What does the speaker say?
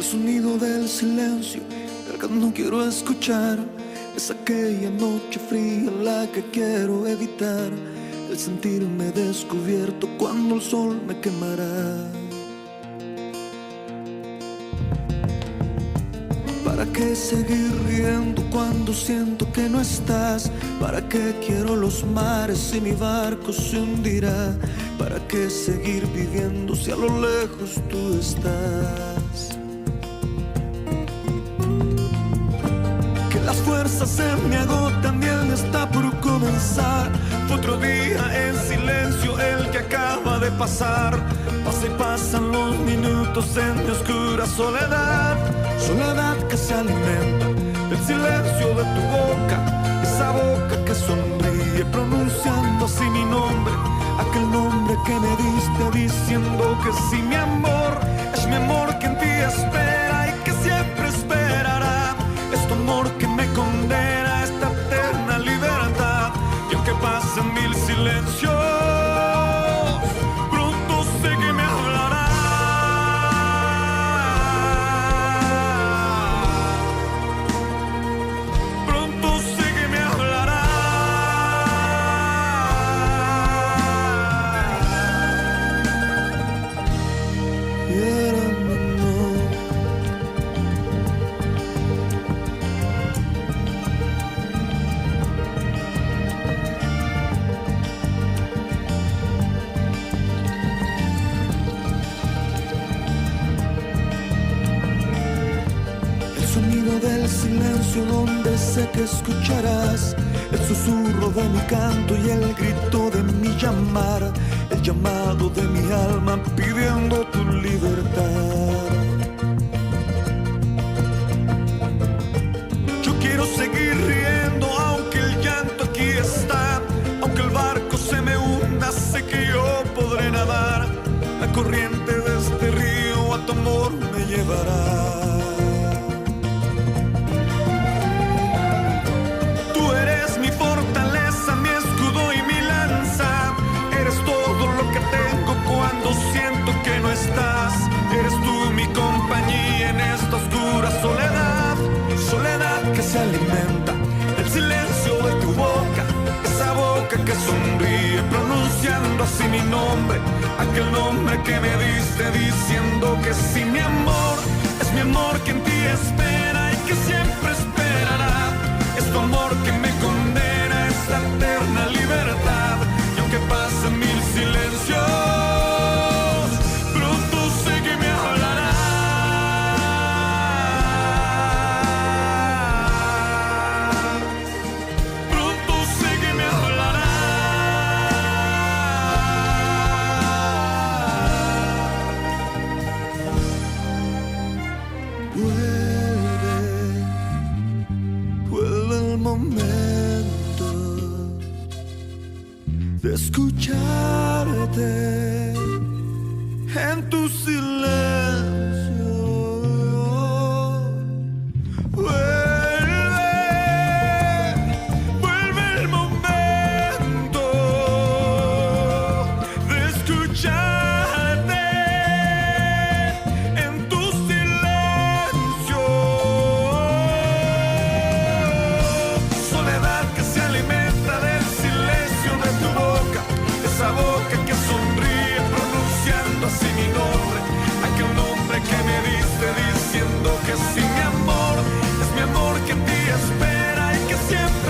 El sonido del silencio, el que no quiero escuchar, es aquella noche fría la que quiero evitar. El sentirme descubierto cuando el sol me quemará. ¿Para qué seguir riendo cuando siento que no estás? ¿Para qué quiero los mares si mi barco se hundirá? ¿Para qué seguir viviendo si a lo lejos tú estás? Que las fuerzas se me agotan, bien está por comenzar. Fue otro día en silencio el que acaba de pasar. Pasa y pasan los minutos en mi oscura soledad. Soledad que se alimenta del silencio de tu boca, esa boca que sonríe pronunciando así mi nombre, aquel nombre que me diste diciendo que sí, mi amor, es mi amor que en ti espera y que siempre esperará. Es tu amor que me condena a esta eterna libertad. Y aunque pasen mil silencios, pronto sé que me hablará. Del silencio donde sé que escucharás el susurro de mi canto y el grito de mi llamar, el llamado de mi alma pidiendo tu libertad. Yo quiero seguir riendo aunque el llanto aquí está, aunque el barco se me hunda, sé que yo podré nadar. La corriente de este río a tu amor me llevará. Eres tú mi compañía en esta oscura soledad. Soledad que se alimenta del silencio de tu boca, esa boca que sonríe pronunciando así mi nombre, aquel nombre que me diste diciendo que sí, mi amor, es mi amor que en ti espera y que siempre esperará. Es tu amor que me condena a esta eterna libertad. Y aunque pasen mil silencios, de escucharte en tu silencio. Vuelve el momento de escucharte en tu silencio. Soledad que se alimenta del silencio de tu boca, esa boca que sonríe pronunciando así mi nombre, aquel nombre que me diste diciendo que sí, mi amor, es mi amor que en ti espera y que siempre